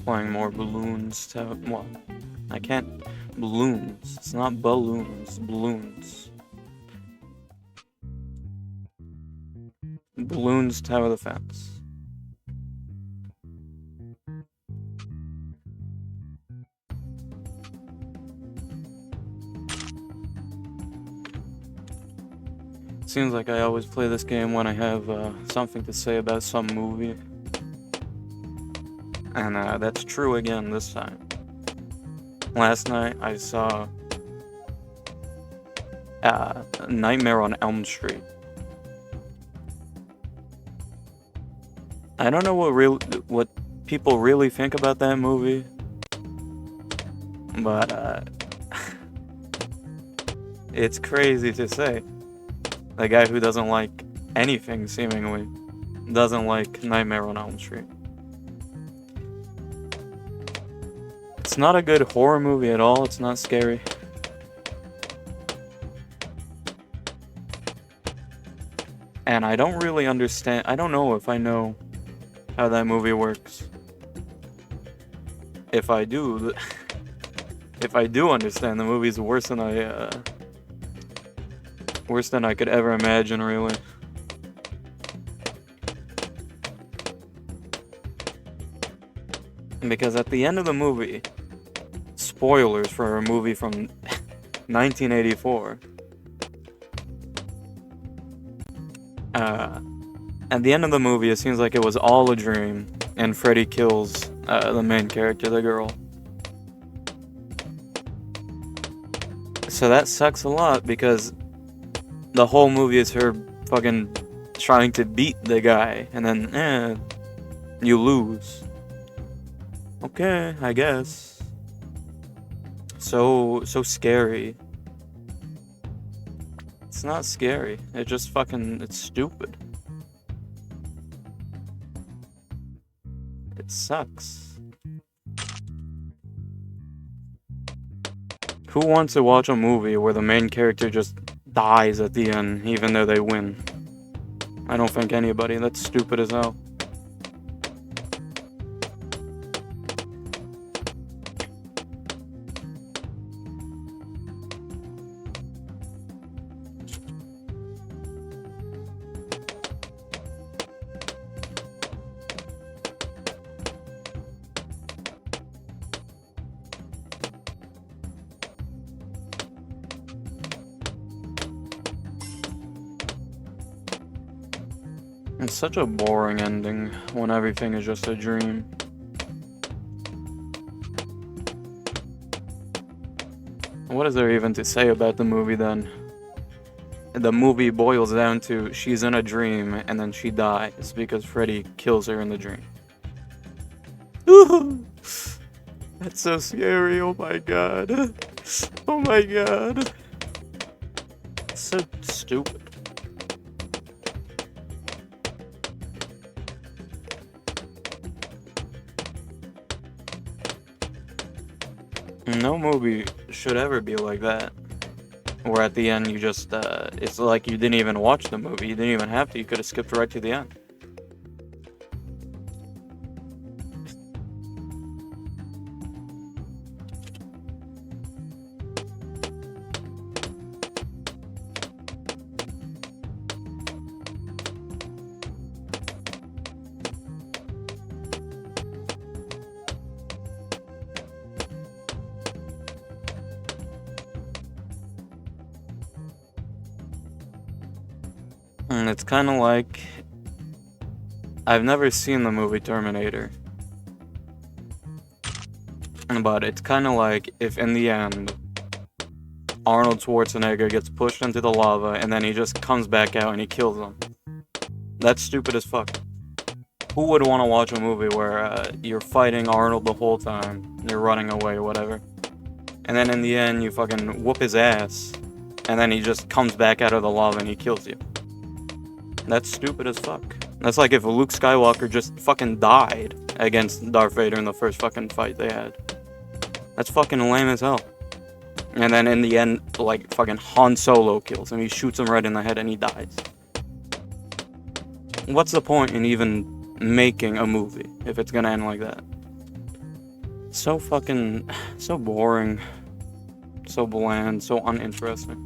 playing more Bloons Tower. What? I can't. Bloons. It's not balloons. Bloons. Bloons Tower Defense. Seems like I always play this game when I have something to say about some movie. And that's true again this time. Last night I saw Nightmare on Elm Street. I don't know what people really think about that movie, but it's crazy to say. The guy who doesn't like anything, seemingly, doesn't like Nightmare on Elm Street. It's not a good horror movie at all, it's not scary. And I don't really understand, I don't know if I know how that movie works. If I do, if I do understand, the movie's worse than I could ever imagine, really. Because at the end of the movie, spoilers for a movie from 1984, at the end of the movie, it seems like it was all a dream, and Freddy kills the main character, the girl. So that sucks a lot, because the whole movie is her fucking trying to beat the guy, and then, you lose. Okay, I guess. So scary. It's not scary. It just fucking, it's stupid. It sucks. Who wants to watch a movie where the main character just dies at the end, even though they win? I don't think anybody. That's stupid as hell. It's such a boring ending when everything is just a dream. What is there even to say about the movie then? The movie boils down to she's in a dream and then she dies because Freddy kills her in the dream. That's so scary, oh my god. Oh my god. It's so stupid. No movie should ever be like that. Where at the end you just, it's like you didn't even watch the movie. You didn't even have to. You could have skipped right to the end. And it's kind of like, I've never seen the movie Terminator, but it's kind of like if in the end Arnold Schwarzenegger gets pushed into the lava and then he just comes back out and he kills them. That's stupid as fuck. Who would want to watch a movie where you're fighting Arnold the whole time, you're running away or whatever, and then in the end you fucking whoop his ass and then he just comes back out of the lava and he kills you? That's stupid as fuck. That's like if Luke Skywalker just fucking died against Darth Vader in the first fucking fight they had. That's fucking lame as hell. And then in the end, like, fucking Han Solo kills him. He shoots him right in the head and he dies. What's the point in even making a movie if it's gonna end like that? so fucking, so boring, so bland, so uninteresting.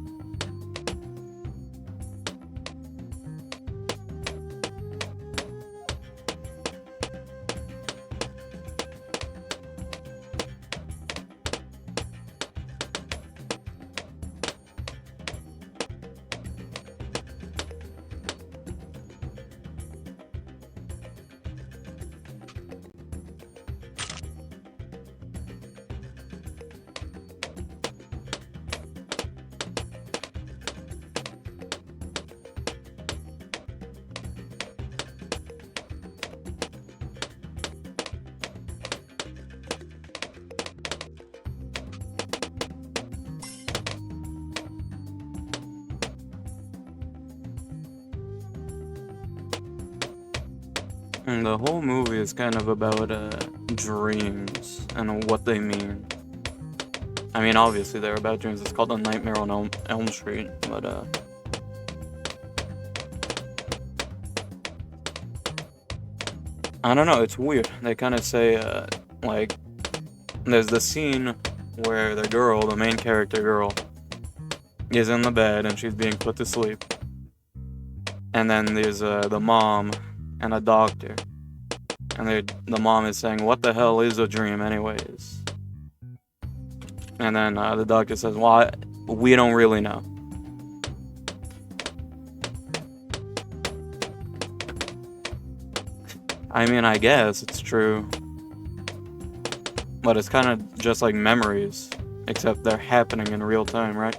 And the whole movie is kind of about dreams and what they mean. I mean, obviously they're about dreams. It's called A Nightmare on Elm Street, but I don't know. It's weird. They kind of say like, there's the scene where the girl, the main character girl, is in the bed and she's being put to sleep, and then there's the mom and a doctor, and the mom is saying, "What the hell is a dream, anyways?" And then the doctor says, "Well, we don't really know." I mean, I guess it's true, but it's kind of just like memories, except they're happening in real time, right?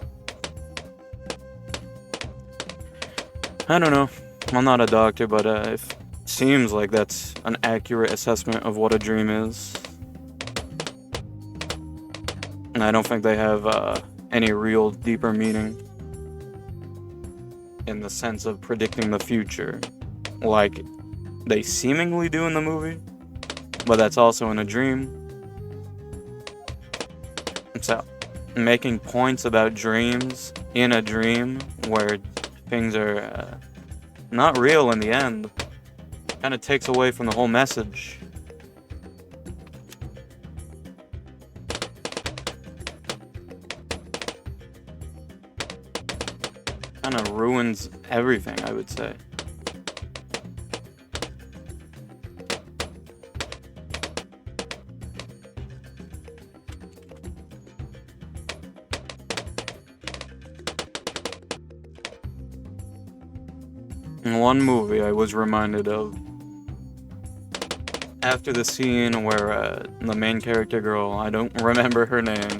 I don't know. I'm not a doctor, but it seems like that's an accurate assessment of what a dream is. And I don't think they have any real deeper meaning in the sense of predicting the future, like they seemingly do in the movie, but that's also in a dream. So, making points about dreams in a dream where things are not real in the end kind of takes away from the whole message. Kind of ruins everything, I would say. In one movie I was reminded of, after the scene where the main character girl, I don't remember her name,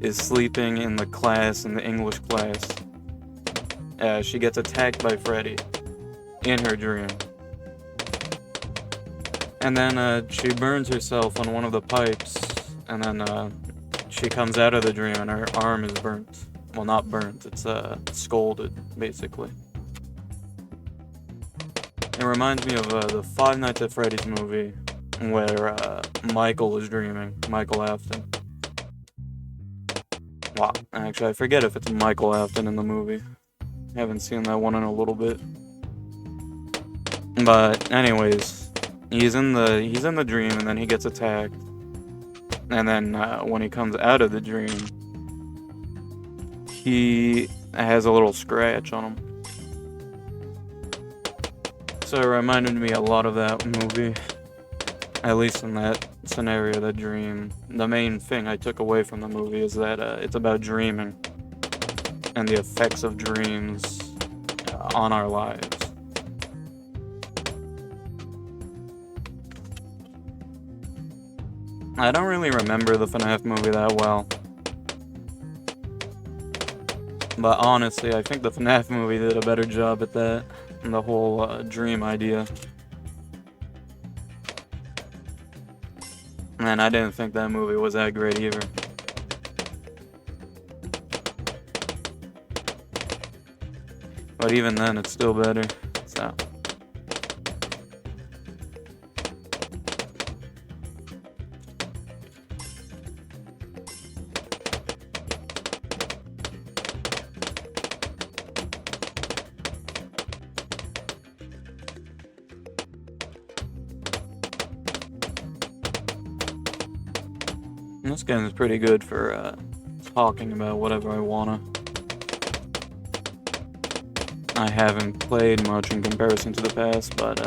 is sleeping in the class, in the English class, she gets attacked by Freddy in her dream. And then she burns herself on one of the pipes, and then she comes out of the dream and her arm is burnt. Well, not burnt, it's scalded, basically. It reminds me of the Five Nights at Freddy's movie, where Michael is dreaming, Michael Afton. Wow, actually I forget if it's Michael Afton in the movie. I haven't seen that one in a little bit. But anyways, he's in the dream and then he gets attacked. And then when he comes out of the dream, he has a little scratch on him. So it reminded me a lot of that movie, at least in that scenario, that dream. The main thing I took away from the movie is that it's about dreaming and the effects of dreams on our lives. I don't really remember the FNAF movie that well, but honestly, I think the FNAF movie did a better job at that. The whole dream idea. And I didn't think that movie was that great either. But even then, it's still better. So. This game is pretty good for talking about whatever I wanna. I haven't played much in comparison to the past, but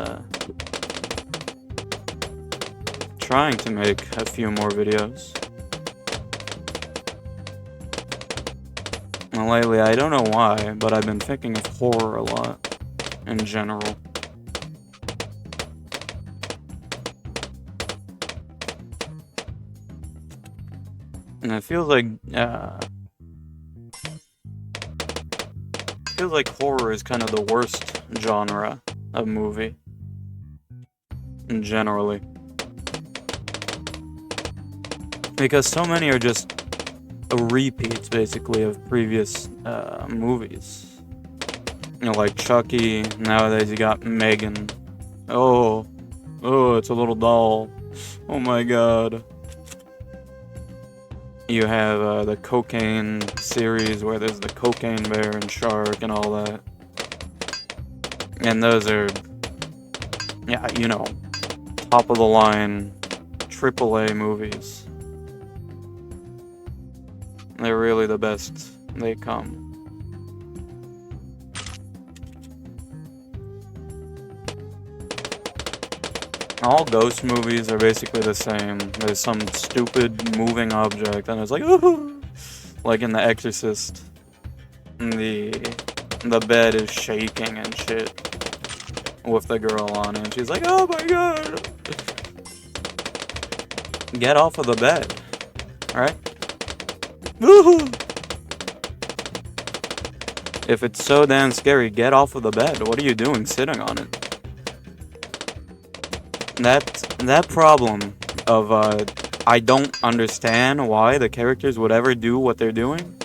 trying to make a few more videos. And lately, I don't know why, but I've been thinking of horror a lot in general. And it feels like horror is kind of the worst genre of movie. Generally. Because so many are just repeats, basically, of previous movies. You know, like Chucky, nowadays you got Megan. Oh, it's a little doll. Oh my god. You have the cocaine series where there's the cocaine bear and shark and all that. And those are, yeah, you know, top of the line AAA movies. They're really the best they come. All ghost movies are basically the same. There's some stupid moving object, and it's like, ooh! Like in The Exorcist, the bed is shaking and shit with the girl on it, and she's like, oh my god! Get off of the bed, alright? Woohoo! If it's so damn scary, get off of the bed. What are you doing sitting on it? That problem of I don't understand why the characters would ever do what they're doing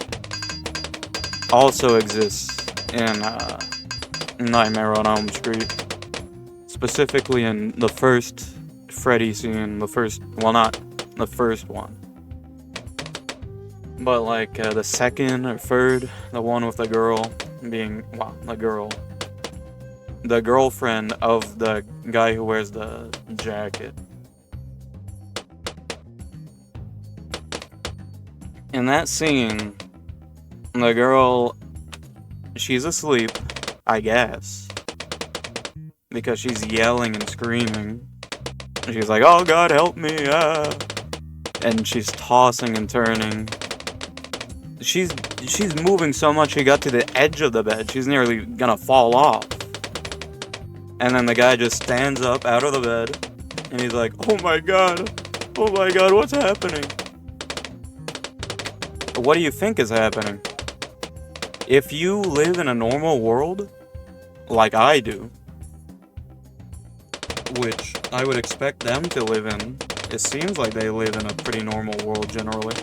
also exists in Nightmare on Elm Street. Specifically in the first Freddy scene, well, not the first one, but like the second or third, the one with the girl being, well, the girlfriend of the guy who wears the jacket. In that scene, the girl, she's asleep, I guess, because she's yelling and screaming. She's like, oh god, help me, ah. And she's tossing and turning. She's moving so much she got to the edge of the bed. She's nearly gonna fall off. And then the guy just stands up out of the bed, and he's like, oh my god, what's happening? What do you think is happening? If you live in a normal world, like I do, which I would expect them to live in, it seems like they live in a pretty normal world generally.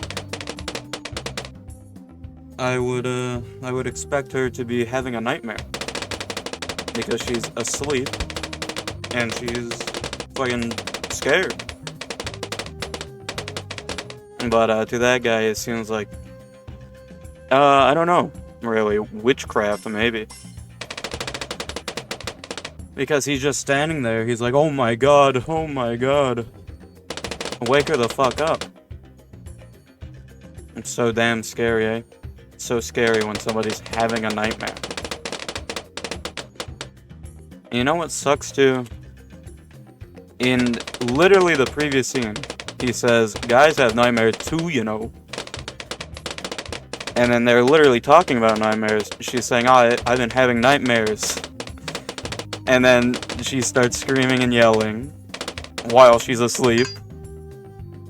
I would expect her to be having a nightmare. Because she's asleep, and she's fucking scared. But to that guy, it seems like, I don't know, really, witchcraft, maybe. Because he's just standing there, he's like, oh my god, wake her the fuck up. It's so damn scary, eh? It's so scary when somebody's having a nightmare. You know what sucks too? In literally the previous scene, he says, guys have nightmares too, you know. And then they're literally talking about nightmares. She's saying, oh, I've been having nightmares. And then she starts screaming and yelling while she's asleep.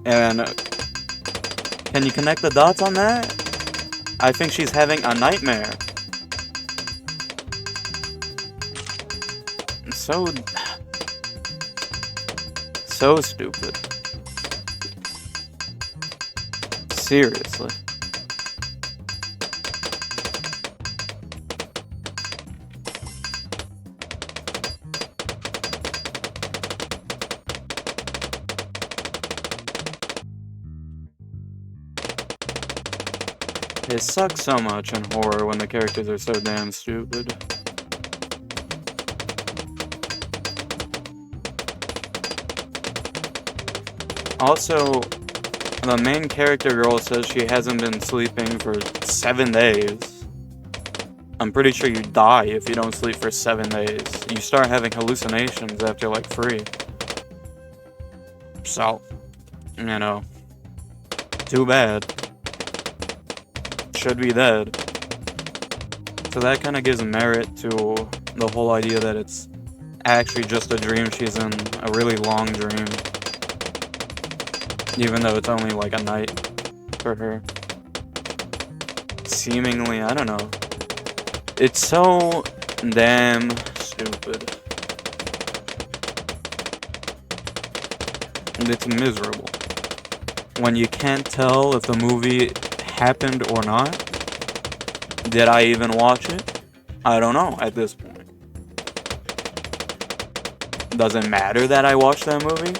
And can you connect the dots on that? I think she's having a nightmare. So stupid. Seriously. It sucks so much in horror when the characters are so damn stupid. Also, The main character girl says she hasn't been sleeping for 7 days. I'm pretty sure you die if you don't sleep for 7 days. You start having hallucinations after like 3. So, you know, too bad. Should be dead. So that kind of gives merit to the whole idea that it's actually just a dream she's in, a really long dream. Even though it's only like a night for her. Seemingly, I don't know. It's so damn stupid. And it's miserable. When you can't tell if the movie happened or not. Did I even watch it? I don't know at this point. Does it matter that I watched that movie?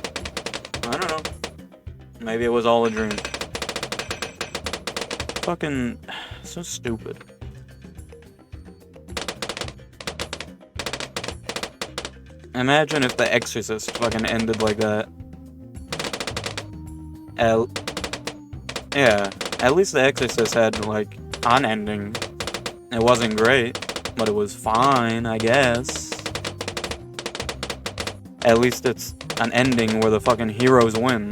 I don't know. Maybe it was all a dream. Fucking so stupid. Imagine if The Exorcist fucking ended like that. Yeah, at least The Exorcist had like an ending. It wasn't great, but it was fine, I guess. At least it's an ending where the fucking heroes win.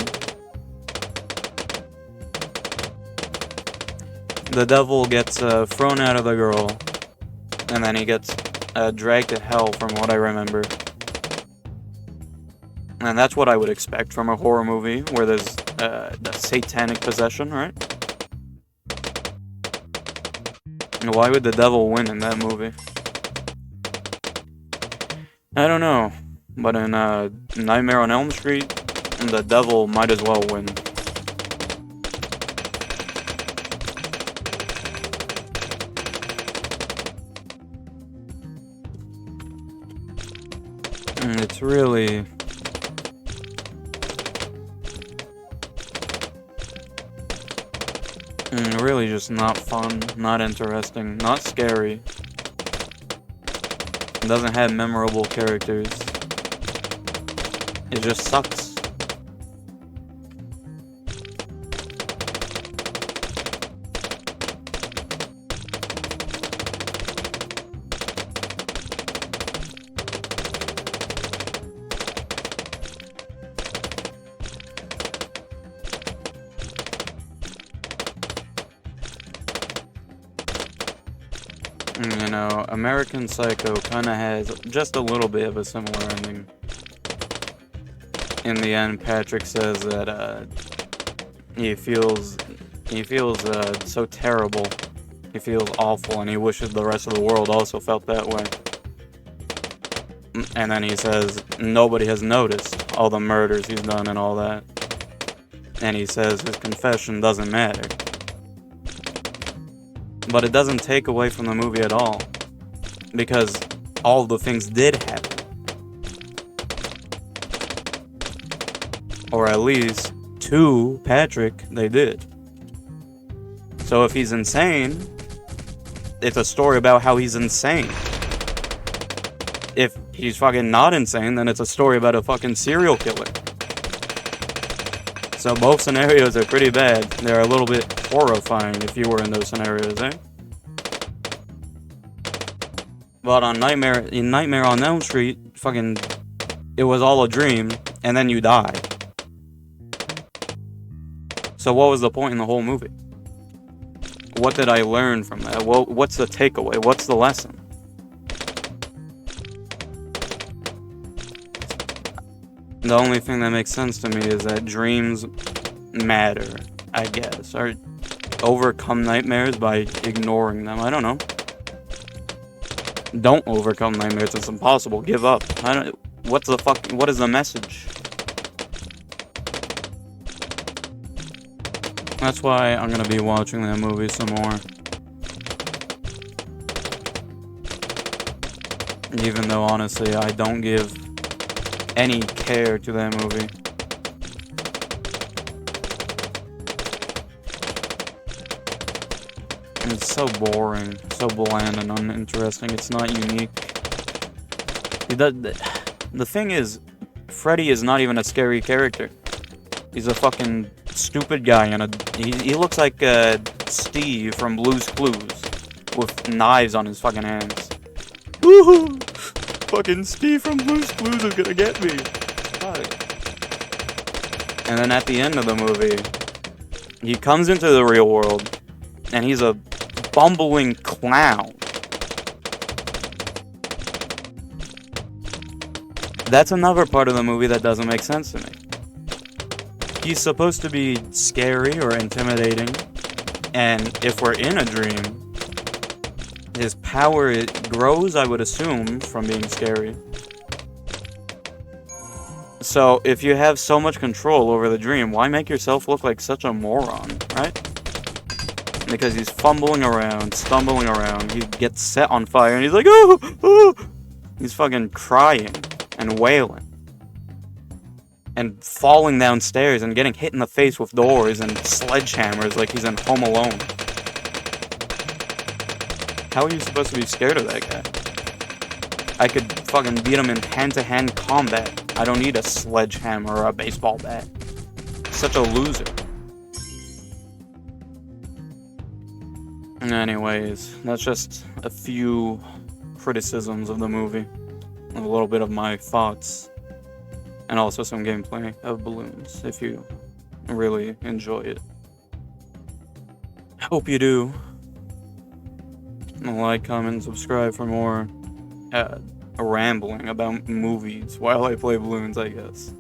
The devil gets thrown out of the girl, and then he gets dragged to hell from what I remember. And that's what I would expect from a horror movie, where there's the satanic possession, right? Why would the devil win in that movie? I don't know. But in Nightmare on Elm Street, the devil might as well win. It's really... really just not fun, not interesting, not scary. It doesn't have memorable characters. It just sucks. You know, American Psycho kind of has just a little bit of a similar ending. In the end, Patrick says that he feels so terrible. He feels awful, and he wishes the rest of the world also felt that way. And then he says nobody has noticed all the murders he's done and all that. And he says his confession doesn't matter. But it doesn't take away from the movie at all. Because all the things did happen. Or at least to Patrick, they did. So if he's insane, it's a story about how he's insane. If he's fucking not insane, then it's a story about a fucking serial killer. So both scenarios are pretty bad. They're a little bit horrifying if you were in those scenarios, eh? But on Nightmare on Elm Street, fucking, it was all a dream, and then you die. So what was the point in the whole movie? What did I learn from that? Well, what's the takeaway? What's the lesson? The only thing that makes sense to me is that dreams matter, I guess. Or overcome nightmares by ignoring them. I don't know. Don't overcome nightmares. It's impossible. Give up. What is the message? That's why I'm gonna be watching that movie some more. Even though, honestly, I don't give any care to that movie. It's so boring, so bland and uninteresting. It's not unique. The thing is, Freddy is not even a scary character. He's a fucking stupid guy in a... He looks like Steve from Blue's Clues with knives on his fucking hands. Woohoo! Fucking Steve from Blue's Clues is gonna get me. And then at the end of the movie, he comes into the real world, and he's a bumbling clown. That's another part of the movie that doesn't make sense to me. He's supposed to be scary or intimidating, and if we're in a dream, his power grows, I would assume, from being scary. So, if you have so much control over the dream, why make yourself look like such a moron, right? Because he's fumbling around, stumbling around, he gets set on fire, and he's like, oh, oh! He's fucking crying and wailing. And falling downstairs and getting hit in the face with doors and sledgehammers like he's in Home Alone. How are you supposed to be scared of that guy? I could fucking beat him in hand-to-hand combat. I don't need a sledgehammer or a baseball bat. Such a loser. Anyways, that's just a few criticisms of the movie. A little bit of my thoughts. And also some gameplay of Bloons, if you really enjoy it. Hope you do. Like, comment, subscribe for more rambling about movies while I play Bloons, I guess.